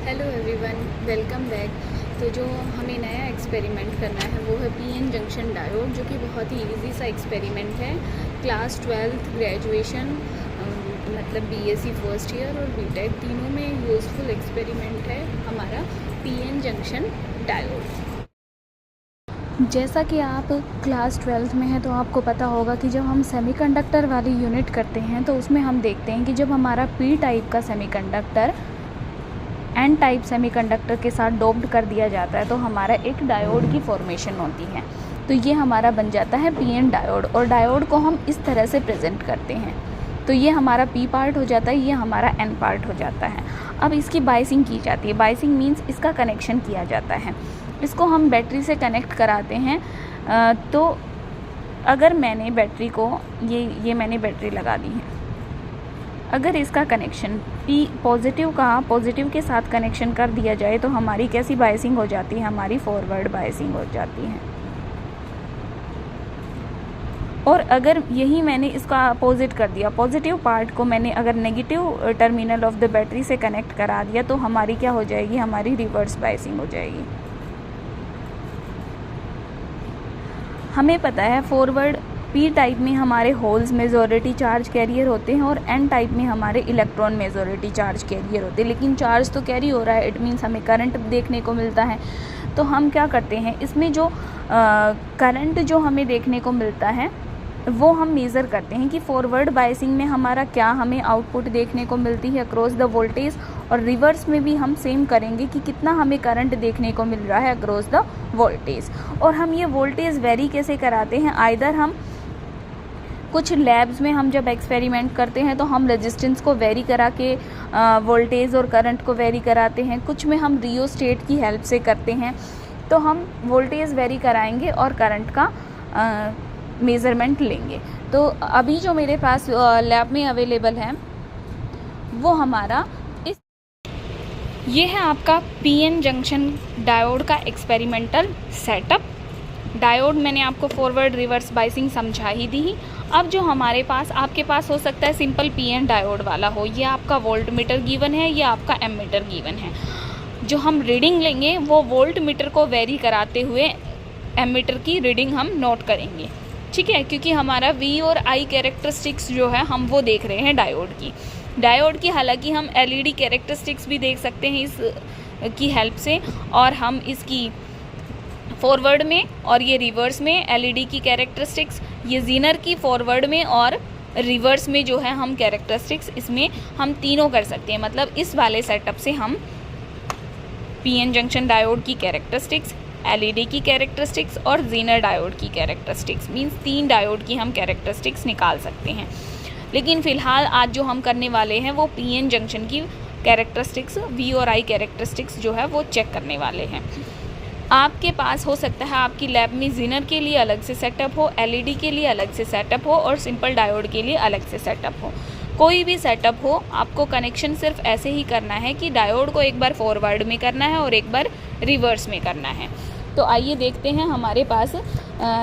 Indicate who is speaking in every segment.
Speaker 1: Hello everyone, welcome back. तो जो हमें नया एक्सपेरिमेंट करना है वो है पीएन जंक्शन डायोड, जो कि बहुत ही इजी सा एक्सपेरिमेंट है। क्लास 12th ग्रेजुएशन मतलब बीएससी फर्स्ट ईयर और बीटेक तीनों में यूज़फुल एक्सपेरिमेंट है हमारा पीएन जंक्शन डायोड। जैसा कि आप क्लास 12th में हैं तो आपको पता होगा कि जब हम सेमीकंडक्टर वाली यूनिट करते हैं तो उसमें हम देखते हैं कि जब हमारा पी टाइप का सेमीकंडक्टर एन टाइप सेमीकंडक्टर के साथ डोप्ड कर दिया जाता है तो हमारा एक डायोड की फॉर्मेशन होती है। तो ये हमारा बन जाता है पीएन डायोड, और डायोड को हम इस तरह से प्रेजेंट करते हैं। तो ये हमारा पी पार्ट हो जाता है, ये हमारा एन पार्ट हो जाता है। अब इसकी बाइसिंग की जाती है। बाइसिंग मीन्स इसका कनेक्शन किया जाता है। इसको हम बैटरी से कनेक्ट कराते हैं। तो अगर मैंने बैटरी को ये मैंने बैटरी लगा दी है, अगर इसका कनेक्शन पी पॉजिटिव के साथ कनेक्शन कर दिया जाए तो हमारी कैसी बायसिंग हो जाती है, हमारी फॉरवर्ड बायसिंग हो जाती है। और अगर यही मैंने इसका अपोजिट कर दिया, पॉजिटिव पार्ट को मैंने अगर negative terminal of the battery से कनेक्ट करा दिया तो हमारी क्या हो जाएगी, हमारी रिवर्स बायसिंग हो जाएगी। हमें पता है फॉरवर्ड पी टाइप में हमारे होल्स मेजॉरिटी चार्ज कैरियर होते हैं और एन टाइप में हमारे इलेक्ट्रॉन मेजॉरिटी चार्ज कैरियर होते हैं, लेकिन चार्ज तो कैरी हो रहा है, इट मीन्स हमें करंट देखने को मिलता है। तो हम क्या करते हैं, इसमें जो करंट जो हमें देखने को मिलता है वो हम मेज़र करते हैं कि फॉरवर्ड बायसिंग में हमारा क्या हमें आउटपुट देखने को मिलती है अक्रॉस द वोल्टेज, और रिवर्स में भी हम सेम करेंगे कि कितना हमें करंट देखने को मिल रहा है अक्रॉस द वोल्टेज। और हम ये वोल्टेज वेरी कैसे कराते हैं, आइदर हम कुछ लैब्स में हम जब एक्सपेरिमेंट करते हैं तो हम रेजिस्टेंस को वेरी करा के वोल्टेज और करंट को वेरी कराते हैं, कुछ में हम रियोस्टेट की हेल्प से करते हैं। तो हम वोल्टेज वेरी कराएंगे और करंट का मेज़रमेंट लेंगे। तो अभी जो मेरे पास लैब में अवेलेबल है वो हमारा ये है आपका पीएन जंक्शन डायोड का एक्सपेरिमेंटल सेटअप। डायोड मैंने आपको फॉरवर्ड रिवर्स बाइसिंग समझा ही दी। अब जो हमारे पास आपके पास हो सकता है सिंपल पीएन डायोड वाला हो, ये आपका वोल्ट मीटर गिवन है, ये आपका एमीटर गिवन है। जो हम रीडिंग लेंगे वो वोल्ट मीटर को वेरी कराते हुए एमीटर की रीडिंग हम नोट करेंगे, ठीक है, क्योंकि हमारा वी और आई कैरेक्टरिस्टिक्स जो है हम वो देख रहे हैं डायोड की। हालांकि हम एलईडी कैरेक्टरिस्टिक्स भी देख सकते हैं इस की हेल्प से, और हम इसकी फॉरवर्ड में और ये रिवर्स में एलईडी की कैरेक्टरिस्टिक्स, ये जीनर की फॉरवर्ड में और रिवर्स में जो है हम कैरेक्टरिस्टिक्स इसमें हम तीनों कर सकते हैं। मतलब इस वाले सेटअप से हम पीएन जंक्शन डायोड की कैरेक्टरिस्टिक्स, एलईडी की कैरेक्टरिस्टिक्स और जीनर डायोड की कैरेक्टरिस्टिक्स, मीन्स 3 डायोड की हम कैरेक्टरिस्टिक्स निकाल सकते हैं। लेकिन फ़िलहाल आज जो हम करने वाले हैं वो पीएन जंक्शन की कैरेक्टरिस्टिक्स, वी और आई कैरेक्टरिस्टिक्स जो है वो चेक करने वाले हैं। आपके पास हो सकता है आपकी लैब में जीनर के लिए अलग से सेटअप हो, एलईडी के लिए अलग से सेटअप हो और सिंपल डायोड के लिए अलग से सेटअप हो। कोई भी सेटअप हो, आपको कनेक्शन सिर्फ ऐसे ही करना है कि डायोड को एक बार फॉरवर्ड में करना है और एक बार रिवर्स में करना है। तो आइए देखते हैं हमारे पास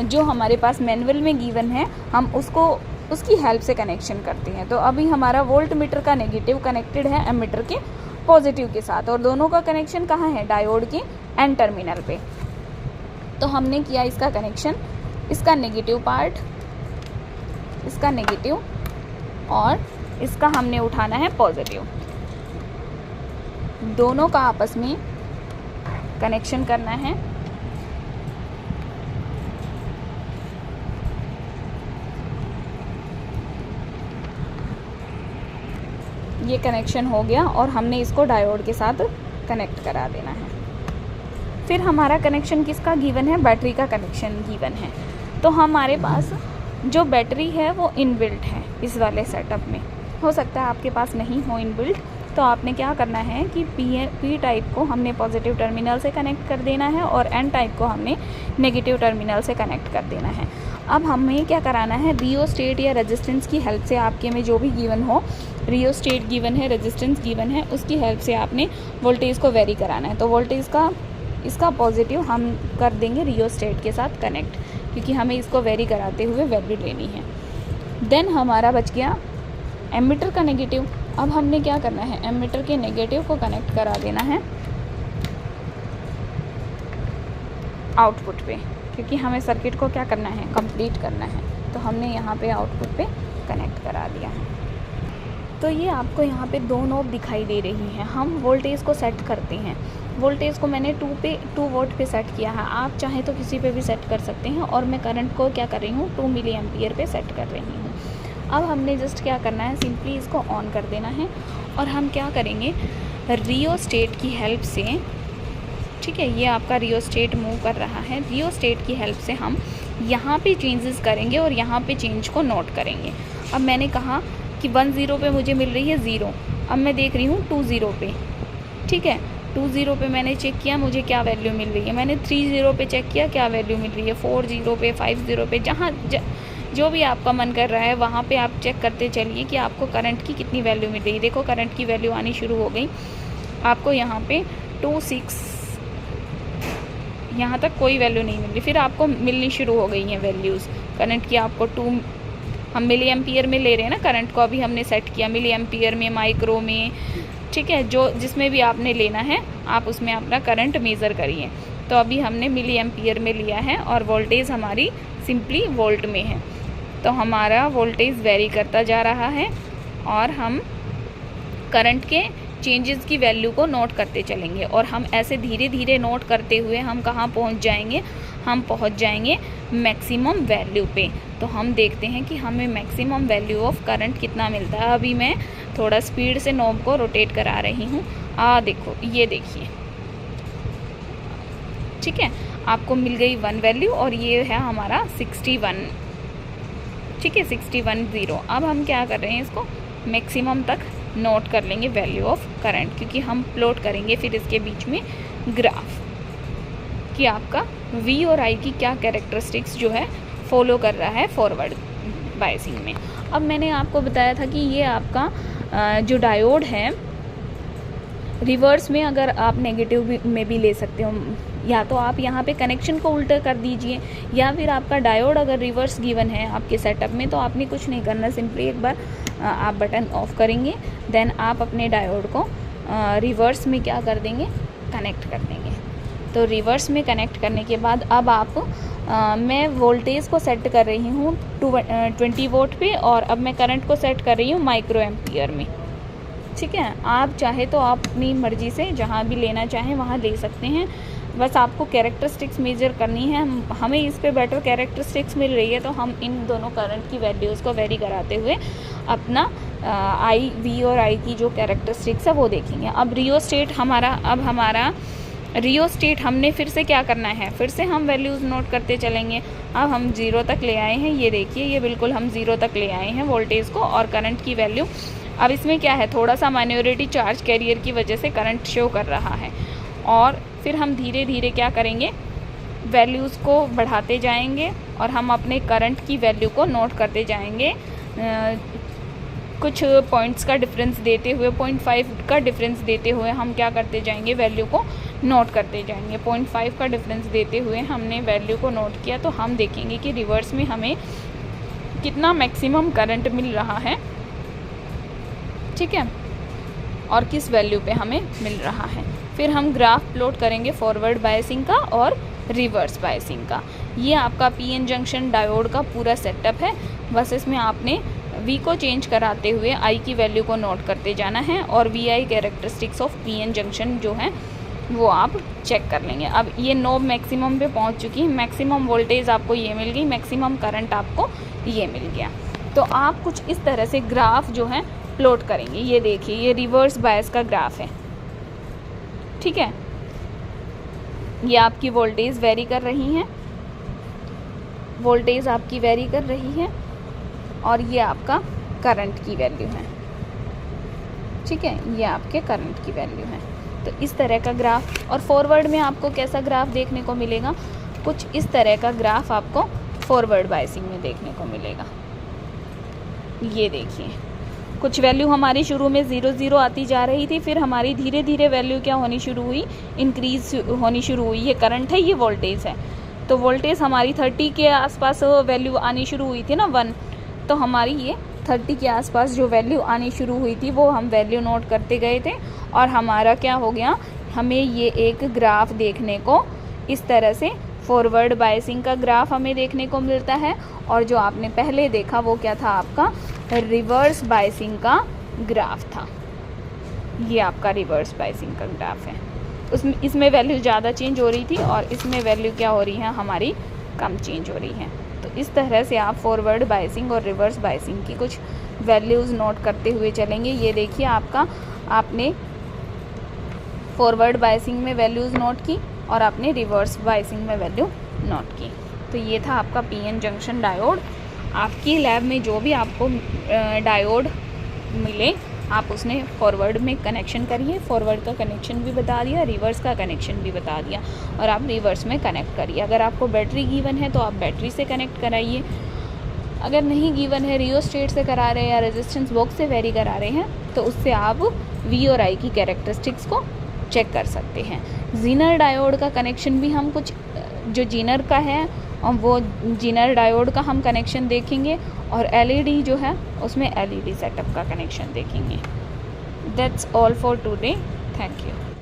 Speaker 1: जो हमारे पास मैनुअल में गिवन है हम उसकी हेल्प से कनेक्शन करते हैं। तो अभी हमारा वोल्ट मीटर का नेगेटिव कनेक्टेड है एमीटर के पॉजिटिव के साथ, और दोनों का कनेक्शन कहाँ है, डायोड के एन टर्मिनल पे। तो हमने किया इसका कनेक्शन, इसका नेगेटिव पार्ट, इसका नेगेटिव, और इसका हमने उठाना है पॉजिटिव। दोनों का आपस में कनेक्शन करना है। ये कनेक्शन हो गया और हमने इसको डायोड के साथ कनेक्ट करा देना है। फिर हमारा कनेक्शन किसका गिवन है, बैटरी का कनेक्शन गिवन है। तो हमारे पास जो बैटरी है वो इनबिल्ट है इस वाले सेटअप में। हो सकता है आपके पास नहीं हो इनबिल्ट, तो आपने क्या करना है कि पी टाइप को हमने पॉजिटिव टर्मिनल से कनेक्ट कर देना है और एन टाइप को हमने नेगेटिव टर्मिनल से कनेक्ट कर देना है। अब हमें क्या कराना है, रियोस्टेट या रेजिस्टेंस की हेल्प से, आपके में जो भी गिवन हो, रियोस्टेट गिवन है, रेजिस्टेंस गिवन है, उसकी हेल्प से आपने वोल्टेज को वेरी कराना है। तो वोल्टेज का इसका पॉजिटिव हम कर देंगे रियोस्टेट के साथ कनेक्ट, क्योंकि हमें इसको वेरी कराते हुए वैल्यू लेनी है। देन हमारा बच गया एमीटर का नेगेटिव। अब हमने क्या करना है, एमीटर के नेगेटिव को कनेक्ट करा देना है आउटपुट पे, क्योंकि हमें सर्किट को क्या करना है, कंप्लीट करना है। तो हमने यहाँ पे आउटपुट पे कनेक्ट करा दिया है। तो ये आपको यहाँ पे 2 नॉब दिखाई दे रही हैं। हम वोल्टेज को सेट करते हैं। वोल्टेज को मैंने 2 वोल्ट पे सेट किया है, आप चाहें तो किसी पे भी सेट कर सकते हैं। और मैं करंट को क्या कर रही हूँ, 2 मिली एम्पियर पे सेट कर रही हूँ। अब हमने जस्ट क्या करना है, सिंपली इसको ऑन कर देना है। और हम क्या करेंगे, रियोस्टेट की हेल्प से, ठीक है, ये आपका रियोस्टेट मूव कर रहा है, रियोस्टेट की हेल्प से हम यहाँ पे चेंजेस करेंगे और यहाँ पे चेंज को नोट करेंगे। अब मैंने कहा कि 10 पे मुझे मिल रही है 0, अब मैं देख रही हूँ 20 पे, ठीक है, 20 पे मैंने चेक किया मुझे क्या वैल्यू मिल रही है, मैंने 30 पे चेक किया क्या वैल्यू मिल रही है, 40 पे, 50 पे, जहाँ जो भी आपका मन कर रहा है वहाँ पे आप चेक करते चलिए कि आपको करंट की कितनी वैल्यू मिल रही है। देखो करंट की वैल्यू आनी शुरू हो गई, आपको यहाँ पे 26, यहाँ तक कोई वैल्यू नहीं मिल रही, फिर आपको मिलनी शुरू हो गई हैं वैल्यूज़ करंट की। आपको 2, हम मिली एम्पियर में ले रहे हैं ना करंट को, अभी हमने सेट किया मिली एम्पियर में, माइक्रो में, ठीक है, जो जिसमें भी आपने लेना है आप उसमें अपना करंट मेज़र करिए। तो अभी हमने मिली एम्पियर में लिया है और वोल्टेज हमारी सिंपली वोल्ट में है। तो हमारा वोल्टेज वेरी करता जा रहा है और हम करंट के चेंजेस की वैल्यू को नोट करते चलेंगे। और हम ऐसे धीरे धीरे नोट करते हुए हम कहाँ पहुँच जाएंगे, हम पहुँच जाएंगे मैक्सिमम वैल्यू पे। तो हम देखते हैं कि हमें मैक्सिमम वैल्यू ऑफ करंट कितना मिलता है। अभी मैं थोड़ा स्पीड से नॉब को रोटेट करा रही हूँ। देखो, ये देखिए, ठीक है, आपको मिल गई 1 वैल्यू और ये है हमारा 61, ठीक है, 61.0। अब हम क्या कर रहे हैं, इसको मैक्सिमम तक नोट कर लेंगे वैल्यू ऑफ करंट, क्योंकि हम प्लॉट करेंगे फिर इसके बीच में ग्राफ कि आपका V और I की क्या कैरेक्टरिस्टिक्स जो है फॉलो कर रहा है फॉरवर्ड बायसिंग में। अब मैंने आपको बताया था कि ये आपका जो डायोड है रिवर्स में अगर आप नेगेटिव में भी ले सकते हो, या तो आप यहाँ पे कनेक्शन को उल्टा कर दीजिए, या फिर आपका डायोड अगर रिवर्स गिवन है आपके सेटअप में तो आपने कुछ नहीं करना, सिंपली एक बार आप बटन ऑफ करेंगे, देन आप अपने डायोड को रिवर्स में क्या कर देंगे, कनेक्ट कर देंगे। तो रिवर्स में कनेक्ट करने के बाद अब आप मैं वोल्टेज को सेट कर रही हूँ 20 वोल्ट पे और अब मैं करंट को सेट कर रही हूँ माइक्रो एम्पियर में, ठीक है। आप चाहे तो आप अपनी मर्ज़ी से जहाँ भी लेना चाहें वहाँ ले सकते हैं, बस आपको कैरेक्टरिस्टिक्स मेजर करनी है। हमें इस पे बेटर कैरेक्टरिस्टिक्स मिल रही है तो हम इन दोनों करंट की वैल्यूज़ को वेरी कराते हुए अपना आई, वी और आई की जो कैरेक्टरिस्टिक्स है वो देखेंगे। अब रियोस्टेट हमारा रियोस्टेट हमने फिर से क्या करना है, फिर से हम वैल्यूज़ नोट करते चलेंगे। अब हम 0 तक ले आए हैं, ये देखिए, ये बिल्कुल हम 0 तक ले आए हैं वोल्टेज को और करंट की वैल्यू। अब इसमें क्या है, थोड़ा सा माइनॉरिटी चार्ज कैरियर की वजह से करंट शो कर रहा है और फिर हम धीरे धीरे क्या करेंगे, वैल्यूज़ को बढ़ाते जाएंगे और हम अपने करंट की वैल्यू को नोट करते जाएंगे। कुछ पॉइंट्स का डिफरेंस देते हुए, 0.5 का डिफरेंस देते हुए हम क्या करते जाएंगे, वैल्यू को नोट करते जाएंगे। 0.5 का डिफरेंस देते हुए हमने वैल्यू को नोट किया तो हम देखेंगे कि रिवर्स में हमें कितना मैक्सिमम करंट मिल रहा है, ठीक है, और किस वैल्यू पे हमें मिल रहा है। फिर हम ग्राफ प्लॉट करेंगे फॉरवर्ड बायसिंग का और रिवर्स बायसिंग का। ये आपका पीएन जंक्शन डायोड का पूरा सेटअप है। बस इसमें आपने वी को चेंज कराते हुए आई की वैल्यू को नोट करते जाना है और V I characteristics of PN junction जो है वो आप चेक कर लेंगे। अब ये नॉब मैक्सिमम पे पहुंच चुकी है, मैक्सिमम वोल्टेज आपको ये मिल गई, मैक्सिमम करंट आपको ये मिल गया। तो आप कुछ इस तरह से ग्राफ जो है प्लॉट करेंगे। ये देखिए, ये रिवर्स बायस का ग्राफ है, ठीक है। ये आपकी वोल्टेज वेरी कर रही हैं, वोल्टेज आपकी वेरी कर रही है और ये आपका करंट की वैल्यू है, ठीक है, ये आपके करंट की वैल्यू है। तो इस तरह का ग्राफ, और फॉरवर्ड में आपको कैसा ग्राफ देखने को मिलेगा, कुछ इस तरह का ग्राफ आपको फॉरवर्ड बायसिंग में देखने को मिलेगा। ये देखिए, कुछ वैल्यू हमारी शुरू में 0 आती जा रही थी, फिर हमारी धीरे धीरे वैल्यू क्या होनी शुरू हुई, इंक्रीज होनी शुरू हुई। ये करंट है, ये वोल्टेज है। तो वोल्टेज हमारी 30 के आसपास वैल्यू आनी शुरू हुई थी ना, 1, तो हमारी ये 30 के आसपास जो वैल्यू आनी शुरू हुई थी वो हम वैल्यू नोट करते गए थे और हमारा क्या हो गया, हमें ये एक ग्राफ देखने को इस तरह से फॉरवर्ड बायसिंग का ग्राफ हमें देखने को मिलता है। और जो आपने पहले देखा वो क्या था, आपका रिवर्स बायसिंग का ग्राफ था। ये आपका रिवर्स बायसिंग का ग्राफ है। इसमें वैल्यू ज़्यादा चेंज हो रही थी और इसमें वैल्यू क्या हो रही है, हमारी कम चेंज हो रही है। तो इस तरह से आप फॉरवर्ड बायसिंग और रिवर्स बायसिंग की कुछ वैल्यूज़ नोट करते हुए चलेंगे। ये देखिए आपने फॉरवर्ड बायसिंग में वैल्यूज़ नोट की और आपने रिवर्स बायसिंग में वैल्यू नोट की। तो ये था आपका पीएन जंक्शन डायोड। आपकी लैब में जो भी आपको डायोड मिले आप उसने फॉरवर्ड में कनेक्शन करिए। फॉरवर्ड का कनेक्शन भी बता दिया, रिवर्स का कनेक्शन भी बता दिया और आप रिवर्स में कनेक्ट करिए। अगर आपको बैटरी गिवन है तो आप बैटरी से कनेक्ट कराइए। अगर नहीं गिवन है, रियोस्टेट से करा रहे हैं या रेजिस्टेंस बॉक्स से वेरी करा रहे हैं तो उससे आप वी और आई की कैरेक्टरिस्टिक्स को चेक कर सकते हैं। जीनर डायोड का कनेक्शन भी हम कुछ जो जीनर का है और वो जीनर डायोड का हम कनेक्शन देखेंगे और एलईडी जो है उसमें एलईडी सेटअप का कनेक्शन देखेंगे। That's all for today. Thank you.